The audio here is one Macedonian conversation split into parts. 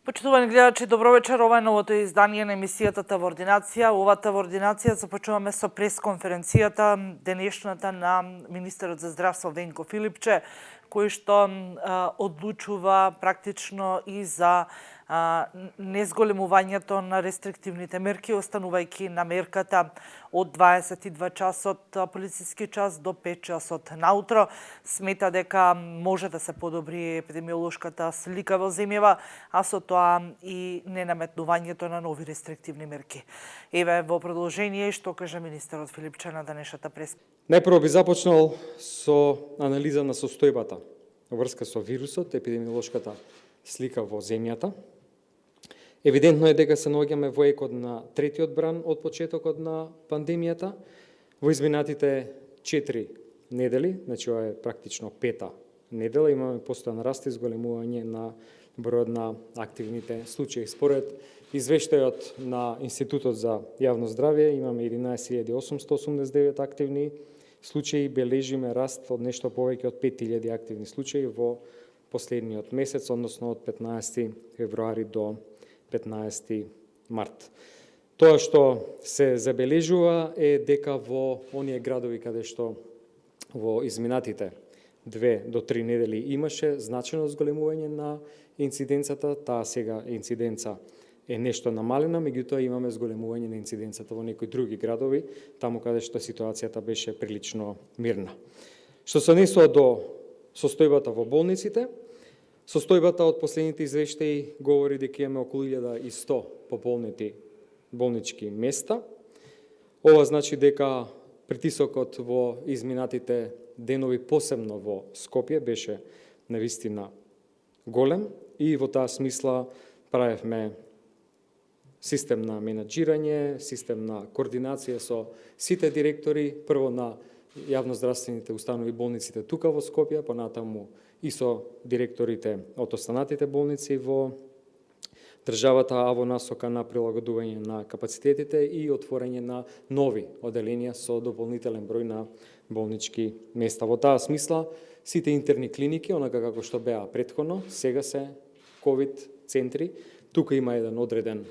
Почитувани гледачи, добро вечер. Ова е новото издание на емисијата Тавоординација. Оваа Тавоординација започнуваме со пресконференцијата денешната на министерот за здравство Венко Филипче, кој што одлучува практично и за незголемувањето на рестриктивните мерки, останувајќи на мерката од 22 часот полициски час до 5 часот наутро. Смета дека може да се подобри епидемиолошката слика во земјава, а со тоа и ненаметнувањето на нови рестриктивни мерки. Еве во продолжение што каже министерот Филипче на денешната прес. Најпрво би започнал со анализа на состојбата во врска со вирусот, епидемиолошката слика во земјата. Евидентно е дека се наоѓаме во екот на третиот бран од почетокот на пандемијата. Во изминатите 4 недели, значи ова е практично 5-та недела, имаме постојан раст и зголемување на бројот на активните случаи. Според извештајот на Институтот за јавно здравје имаме 11.889 активни случаи, бележиме раст од нешто повеќе од 5.000 активни случаи во последниот месец, односно од 15 февруари до 15 март. Тоа што се забележува е дека во оние градови каде што во изминатите 2 до 3 недели имаше значено зголемување на инциденцата, таа сега инциденца е нешто намалена, меѓутоа имаме зголемување на инциденцата во некои други градови, таму каде што ситуацијата беше прилично мирна. Што се однесува до состојбата во болниците, состојбата од последните извештаи говори дека имаме околу 1100 пополнети болнички места. Ова значи дека притисокот во изминатите денови, посебно во Скопје, беше навистина голем и во таа смисла правевме систем на менаџирање, систем на координација со сите директори, прво на јавноздравствените установи болниците тука во Скопје, понатаму и со директорите од останатите болници во државата, а во насока на прилагодување на капацитетите и отворање на нови оделенија со дополнителен број на болнички места. Во таа смисла, сите интерни клиники, онака како што беа претходно, сега се ковид центри. Тука има еден одреден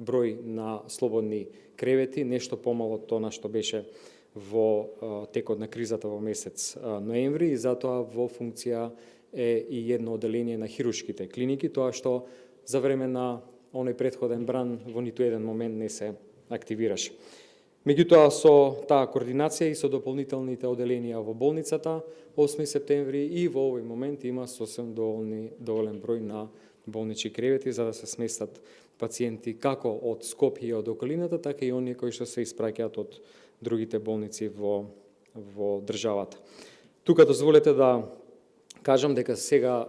број на слободни кревети, нешто помало од тоа што беше во текот на кризата во месец ноември, и затоа во функција е и едно оделение на хируршките клиники, тоа што за време на оној претходен бран во ниту еден момент не се активираше. Меѓутоа, со таа координација и со дополнителните оделенија во болницата, 8 септември и во овој момент има сосем доволен број на болнички кревети за да се сместат пациенти како од Скопје и од околината, така и оние кои што се испраќаат од другите болници во државата. Тука дозволете да кажам дека сега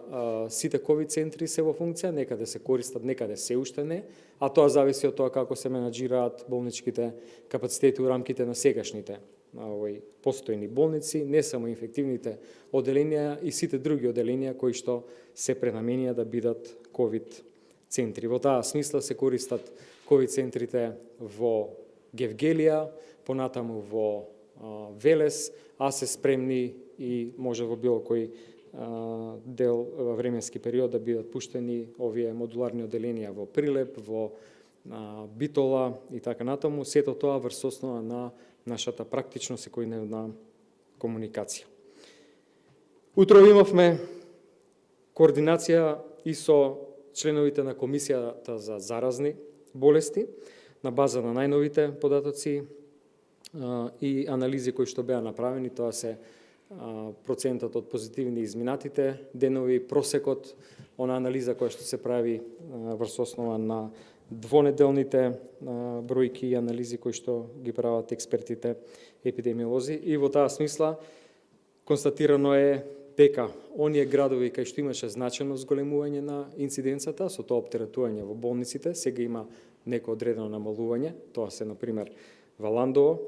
сите ковид центри се во функција, некаде се користат, некаде се уште не, а тоа зависи од тоа како се менаџираат болничките капацитети у рамките на сегашните постојни болници, не само инфективните оделенија и сите други оделенија кои што се пренаменија да бидат ковид центри. Во таа смисла се користат ковид центрите во Гевгелија, понатаму во Велес, а се спремни и може во било кој дел временски период да бидат пуштени овие модуларни оделенија во Прилеп, во Битола и така натаму, сето тоа врз основа на нашата практично секојдневна комуникација. Утро имавме координација и со членовите на Комисијата за заразни болести на база на најновите податоци и анализи кои што беа направени. Тоа се процентот од позитивни изминатите денови, просекот, она анализа која што се прави врз основа на двонеделните бројки и анализи кои што ги прават експертите епидемиолози. И во таа смисла констатирано е дека оние градови кај што имаше значено зголемување на инциденцата, со тоа оптеретување во болниците, сега има неко одредено намалување. Тоа се, например, Валандово,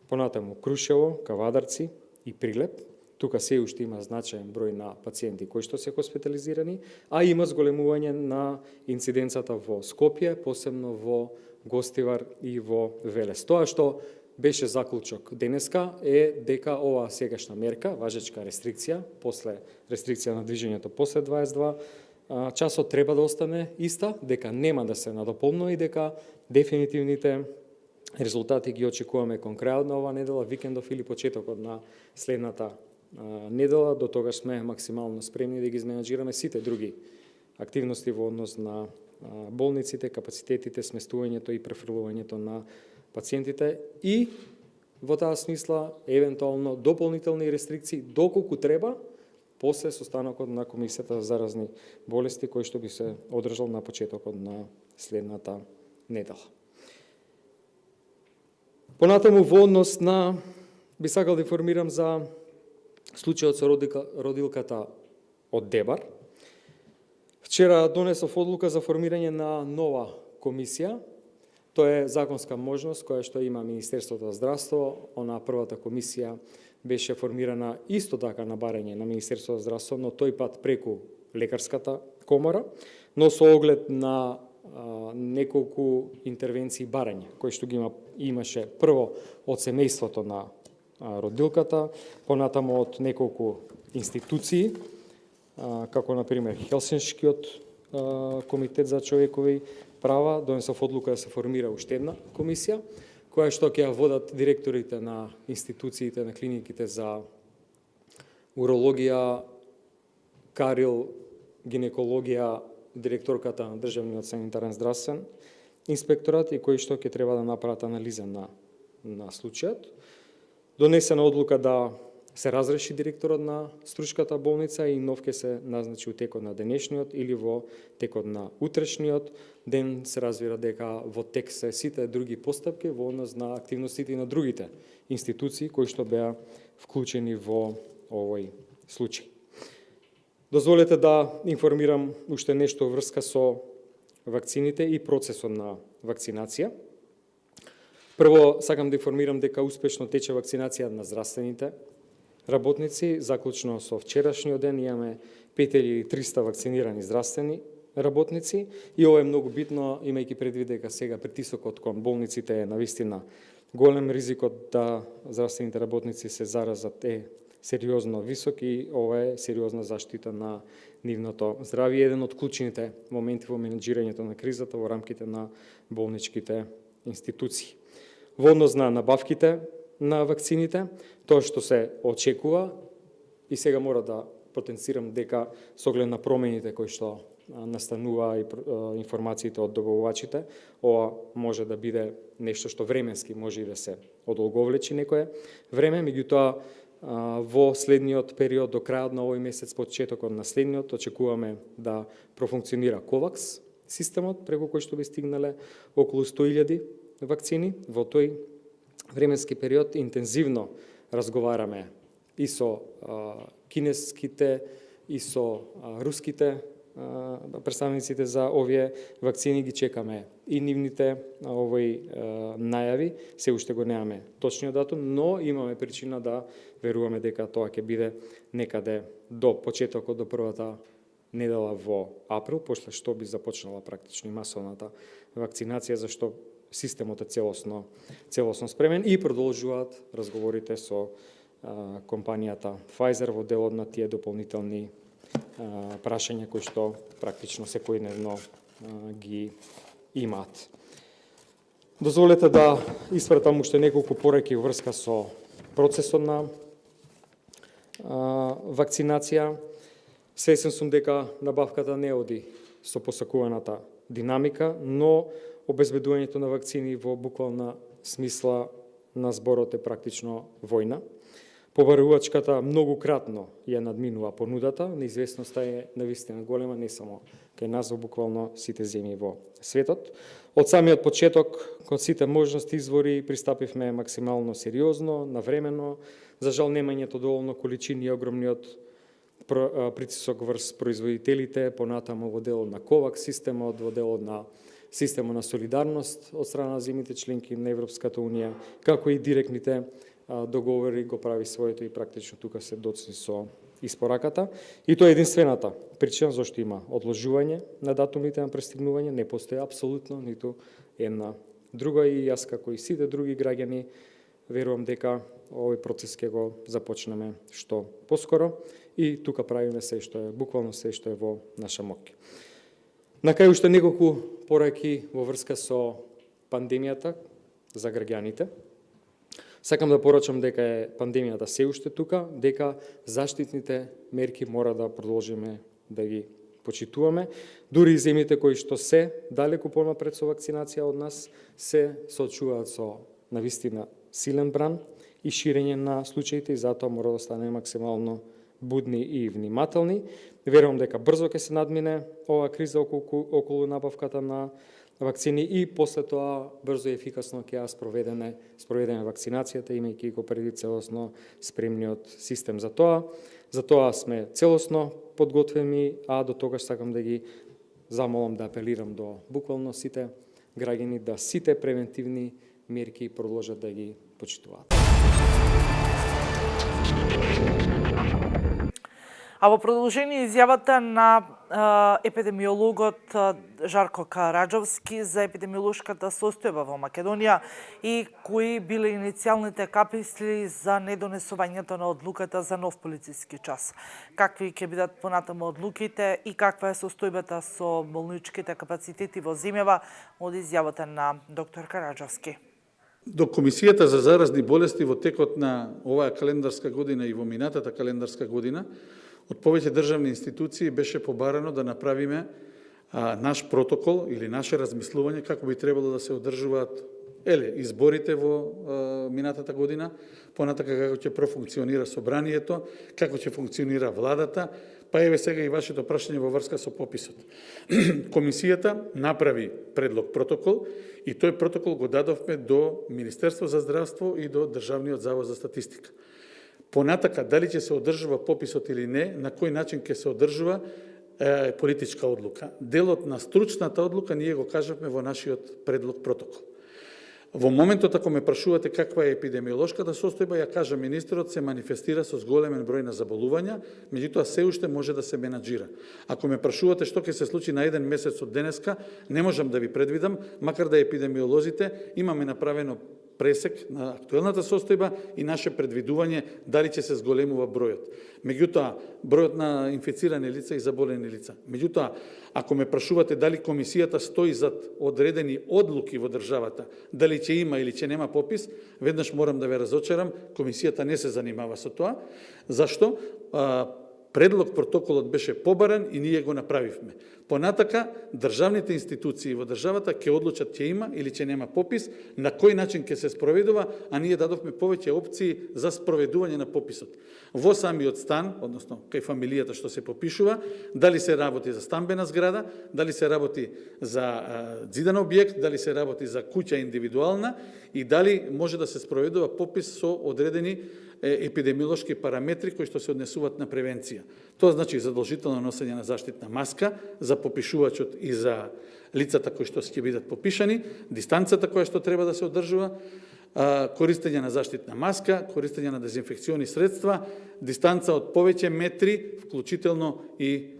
понатаму Крушево, Кавадарци и Прилеп. Тука се уште има значаен број на пациенти кои што се хоспитализирани, а има зголемување на инциденцата во Скопје, посебно во Гостивар и во Велес. Тоа што беше заклучок денеска е дека оваа сегашна мерка, важечка рестрикција, после рестрикција на движењето после 22 часот треба да остане иста, дека нема да се надополнува и дека дефинитивните резултати ги очекуваме кон крајот на оваа недела, викендов или почетокот на следната недела. До тогаш сме максимално спремни да ги изменаџираме сите други активности во однос на болниците, капацитетите, сместувањето и префрлувањето на пациентите и во таа смисла евентуално дополнителни рестрикции доколку треба после состанокот на Комисијата за заразни болести кој што би се одржал на почетокот на следната недела. Понатаму во однос на би сакал да информирам за случајот со родилката од Дебар. Вчера донесов одлука за формирање на нова комисија. Тоа е законска можност која што има Министерството за здравство. Она првата комисија беше формирана исто така на барање на Министерството за здравство, но тој пат преку лекарската комора, но со оглед на неколку интервенции барање, кои што ги имаше прво од семејството на родилката, понатаму од неколку институции, како например Хелсиншкиот комитет за човекови права, донесов одлука да се формира уште една комисија, која што ќе ја водат директорите на институциите, на клиниките за урологија, карил, гинекологија, директорката на Државниот санитарен здравствен инспекторат и кои што ќе треба да направат анализа на случајот. Донесена одлука да се разреши директорот на Стручката болница и нов ќе се назначи у текот на денешниот или во текот на утрешниот ден. Се разбира дека во тек се сите други постапки во однос на активностите на другите институции кои што беа вклучени во овој случај. Дозволете да информирам уште нешто врска со вакцините и процесот на вакцинација. Прво, сакам да информирам дека успешно тече вакцинација на здравствените работници. Заклучно со вчерашниот ден имаме 5300 вакцинирани здравствени работници и ова е многу битно, имајќи предвид дека сега притисокот кон болниците е навистина голем, ризикот да здравствените работници се заразат е сериозно висок и ова е сериозна заштита на нивното здравје. Еден од клучните моменти во менеџирањето на кризата во рамките на болничките институции. Во однос на набавките на вакцините, тоа што се очекува и сега мора да потенцирам дека со оглед на промените кои што настанува и информациите од добавувачите, ова може да биде нешто што временски може и да се одолговлечи некое време, меѓутоа во следниот период до крајот на овој месец, почетокот на следниот, очекуваме да профункционира Ковакс системот, преку кој што би стигнале околу 100.000 вакцини. Во тој временски период интензивно разговараме и со кинеските, и со руските представниците за овие вакцини, ги чекаме и нивните најави. Се уште го немаме точниот датум, но имаме причина да веруваме дека тоа ќе биде некаде до почетокот, до првата недела во април, после што би започнала практично и масовната вакцинација, зашто системот е целосно спремен и продолжуваат разговорите со компанијата Pfizer во делот на тие дополнителни прашања кои што практично секојдневно ги имаат. Дозволете да испратам уште неколку пораки врска со процесот на вакцинација. Свесен сум дека набавката не оди со посакуваната динамика, но обезбедувањето на вакцини во буквална смисла на зборот е практично војна. Побарувачката многукратно ја надминува понудата, неизвестноста е навистина голема, не само кај нас, во буквално сите земји во светот. Од самиот почеток, кон сите можности извори, пристапивме максимално сериозно, навремено. За жал, немањето доволно количини и огромниот притисок врз производителите, понатаму во делот на КОВАКС системот, во делот на системот на солидарност од страна на земјите членки на Европската Унија, како и директните договори го прави своето и практично тука се доцни со испораката. И тоа е единствената причина зашто има одложување на датумите на пристигнување, не постои апсолутно ниту една друга и јас како и сите други граѓани верувам дека овој процес ќе го започнеме што поскоро и тука правиме се што е буквално се што е во наша моќ. На крај уште неколку пораки во врска со пандемијата за граѓаните. Сакам да порачам дека е пандемијата се уште тука, дека заштитните мерки мора да продолжиме да ги почитуваме. Дури и земјите кои што се далеку понапред со вакцинација од нас се соочуваат со навистина силен бран и ширење на случаите и затоа мора да станеме максимално будни и внимателни. Верувам дека брзо ќе се надмине оваа криза околу набавката на вакцини и после тоа брзо и ефикасно ќе ја спроведеме вакцинацијата, имајќи го предвид целосно спремниот систем за тоа. За тоа сме целосно подготвени, а до тогаш сакам да ги замолам, да апелирам до буквално сите граѓани да сите превентивни мерки продолжат да ги почитуваат. А во продолжение изјавата на епидемиологот Жарко Караджовски за епидемиолошката состојба во Македонија и кои биле иницијалните каписли за недонесувањето на одлуката за нов полициски час. Какви ќе бидат понатаму одлуките и каква е состојбата со болничките капацитети во земјава од изјавата на доктор Караджовски. До Комисијата за заразни болести во текот на оваа календарска година и во минатата календарска година од повеќе државни институции беше побарано да направиме наш протокол или наше размислување како би требало да се одржуваат изборите во минатата година, понатака како ќе профункционира собранието, како ќе функционира владата, па еве сега и вашето прашање во врска со пописот. Комисијата направи предлог протокол и тој протокол го дадовме до Министерство за здравство и до Државниот завод за статистика. Понатака, дали ќе се одржува пописот или не, на кој начин ќе се одржува, е политичка одлука. Делот на стручната одлука ние го кажавме во нашиот предлог протокол. Во моментот, ако ме прашувате каква е епидемиолошката состојба, ја кажа, министерот се манифестира со зголемен број на заболувања, меѓутоа се уште може да се менаџира. Ако ме прашувате што ќе се случи на еден месец од денеска, не можам да ви предвидам, макар да епидемиолозите имаме направено пресек на актуелната состојба и наше предвидување дали ќе се зголемува бројот. Меѓутоа, бројот на инфицирани лица и заболени лица. Меѓутоа, ако ме прашувате дали комисијата стои зад одредени одлуки во државата, дали ќе има или ќе нема попис, веднаш морам да ве разочарам, комисијата не се занимава со тоа. Зашто? Предлог протоколот беше побаран и ние го направивме. Понатака, државните институции во државата ќе одлучат ќе има или ќе нема попис, на кој начин ќе се спроведува, а ние дадовме повеќе опции за спроведување на пописот. Во самиот стан, односно кај фамилијата што се попишува, дали се работи за стамбена зграда, дали се работи за зидан објект, дали се работи за куќа индивидуална и дали може да се спроведува попис со одредени епидемиолошки параметри кои што се однесуваат на превенција. Тоа значи задолжително носење на заштитна маска за попишувачот и за лицата кои што ќе бидат попишани, дистанцата која што треба да се одржува, користење на заштитна маска, користење на дезинфекциони средства, дистанца од повеќе метри, вклучително и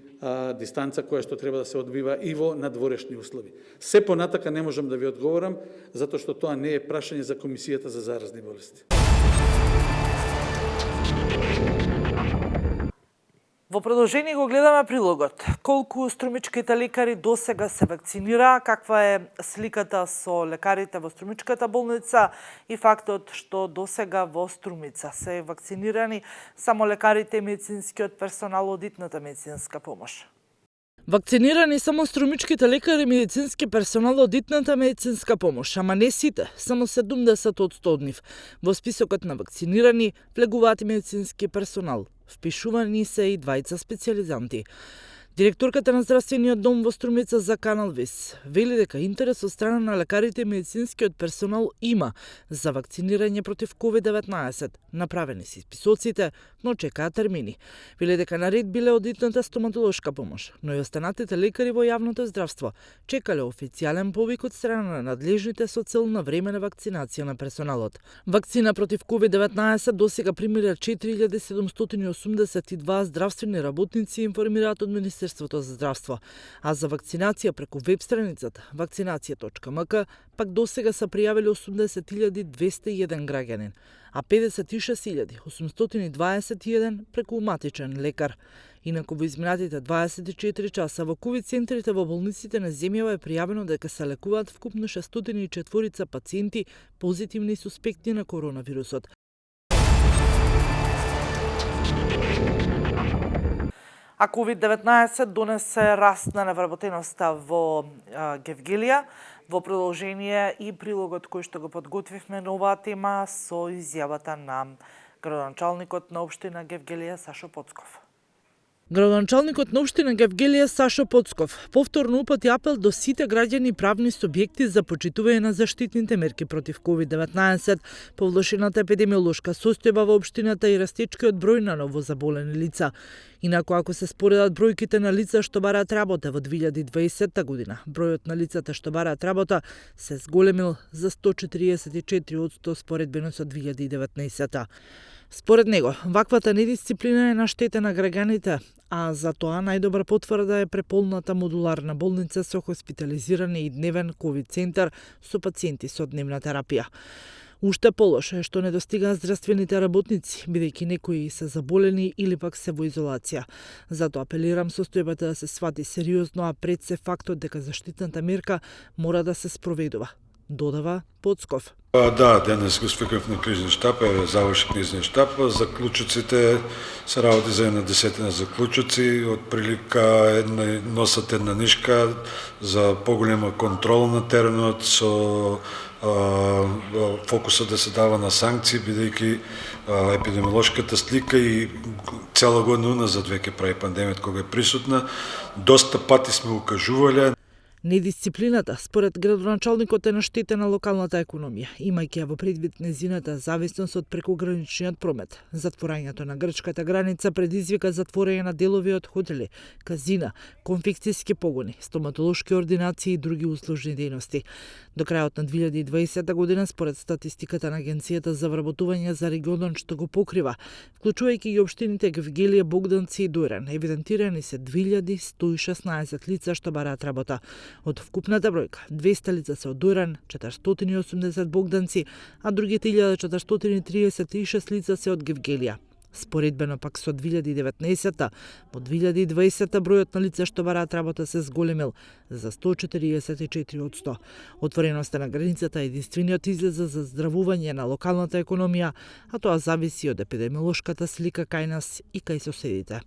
дистанца која што треба да се одбива и во надворешни услови. Се понатака не можам да ви одговорам, затоа што тоа не е прашање за Комисијата за заразни болести. Во продолжение го гледаме прилогот. Колку струмичките лекари досега се вакцинираа, каква е сликата со лекарите во Струмичката болница и фактот што досега во Струмица се вакцинирани само лекарите и медицинскиот персонал од итната медицинска помош. Вакцинирани само струмичките лекари и медицински персонал од итната медицинска помош, ама не сите, само 70 од 100 од нив. Во списокот на вакцинирани влегуваат и медицински персонал. Впишувани се и двајца специјализанти. Директорката на здравствениот дом во Струмица за Канал Вис вели дека интерес од страна на лекарите и медицинскиот персонал има за вакцинирање против COVID-19. Направени се списоците, но чекаат термини. Вели дека наред биле од итната стоматолошка помош, но и останатите лекари во јавното здравство чекале официјален повик од страна на надлежните со цел на времена вакцинација на персоналот. Вакцина против COVID-19 досега примира 4782 здравствени работници, информираат од Министерството Министерството за здравство. А за вакцинација преку веб страницата vakcinacija.mk пак досега са пријавили 80.201 граѓанин, а 56.821 преку матичен лекар. Инаку во изминатите 24 часа во ковид центрите во болниците на земјава е пријавено дека се лекуваат вкупно 604 пациенти позитивни и суспектни на коронавирусот. А COVID-19 донесе раст на невработеноста во Гевгелија, во продолжение и прилогот кој што го подготвивме на оваа тема со изјавата на градоначалникот на општина Гевгелија Сашо Поцков. Градоначалникот на општина Гевгелија Сашо Поцков повторно упати апел до сите граѓани и правни субјекти за почитување на заштитните мерки против COVID-19, повлошената епидемиолошка состојба во општината и растечкиот број на новозаболени лица. Инаку ако се споредат бројките на лица што бараат работа во 2020 година, бројот на лицата што бараат работа се зголемил за 144% споредбено со 2019. Според него, ваквата недисциплина е на штета на граѓаните, а за тоа најдобра потврда е преполната модуларна болница со хоспитализирани и дневен ковид центар со пациенти со дневна терапија. Уште полошо е што не достигаат здравствените работници, бидејќи некои се заболени или пак се во изолација. Затоа апелирам состојбата да се свати сериозно, а пред се фактот дека заштитната мерка мора да се спроведува, додава Поцков. Да, денес го свикав на кризен штаб, заврши кризен штаб. Заклучоците се работи за една десетина заклучоци, од прилика носат една нишка за поголема контрол на теренот, со фокусот да се дава на санкции, бидејќи епидемиолошката слика и цела година уназад веќе прави пандемијата кога е присутна. Доста пати сме укажувале. Недисциплината, според градоначалникот, е на штета на локалната економија, имајќи ја во предвид незината зависност од прекограничниот промет. Затворањето на грчката граница предизвика затворање на делови од хотели, казина, конфекцијски погони, стоматолошки ординации и други услужни дејности. До крајот на 2020 година, според статистиката на Агенцијата за вработување за регионот што го покрива, вклучувајќи и општините Гевгелија, Богданци и Дујран, евидентирани се 2116 лица што бараат работа. Од вкупната бројка, 200 лица се од Дујран, 480 Богданци, а другите 1436 лица се од Гевгелија. Споредбено пак со 2019-та, во 2020-та бројот на лица што бараат работа се зголемил за 144%. Отвореноста на границата е единствениот излез за здравување на локалната економија, а тоа зависи од епидемиолошката слика кај нас и кај соседите.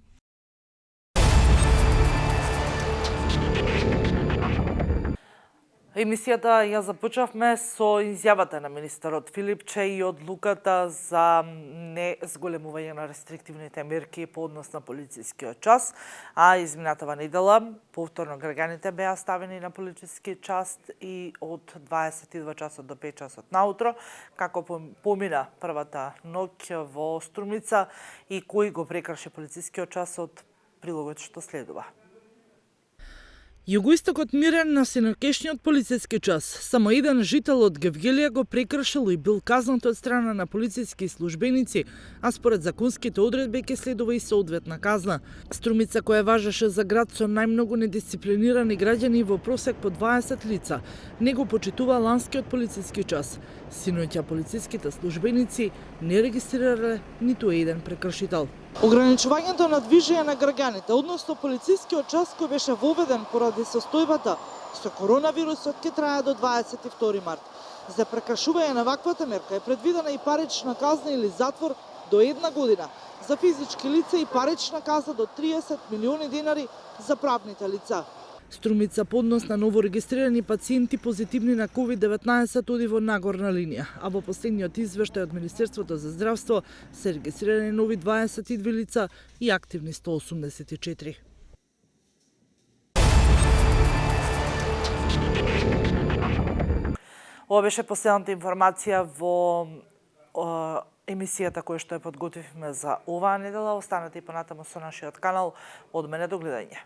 Емисијата ја започнавме со изјавата на министерот Филипче и одлуката за не зголемување на рестриктивните мерки по однос на полицискиот час, а изминатава недела повторно граѓаните беа ставени на полициски час и од 22 часот до 5 часот наутро, како помина првата ноќ во Струмица и кој го прекрши полицискиот час од прилогот што следува. Југоистокот мирен на синокешниот полициски час. Само еден жител од Гевгелија го прекршил и бил казнат од страна на полициски службеници, а според законските одредби ќе следува и соодветна казна. Струмица, која важеше за град со најмногу недисциплинирани граѓани во просек по 20 лица, не го почитува ланскиот полициски час. Синоќа полициските службеници не регистрирале ниту еден прекршител. Ограничувањето на движење на граѓаните, односно полицискиот час кој беше воведен поради состојбата со коронавирусот, ќе трае до 22 март. За прекршување на ваквата мерка е предвидена и парична казна или затвор до 1 година за физички лица и парична казна до 30 милиони динари за правните лица. Струмица поднос на новорегистрирани пациенти позитивни на COVID-19 оди во нагорна линија, а во последниот извештај од Министерството за здравство се регистрирани нови 22 лица и активни 184. Ова беше последната информација во емисијата која што ја подготвивме за оваа недела. Останете и понатаму со нашиот канал. Од мене до гледање.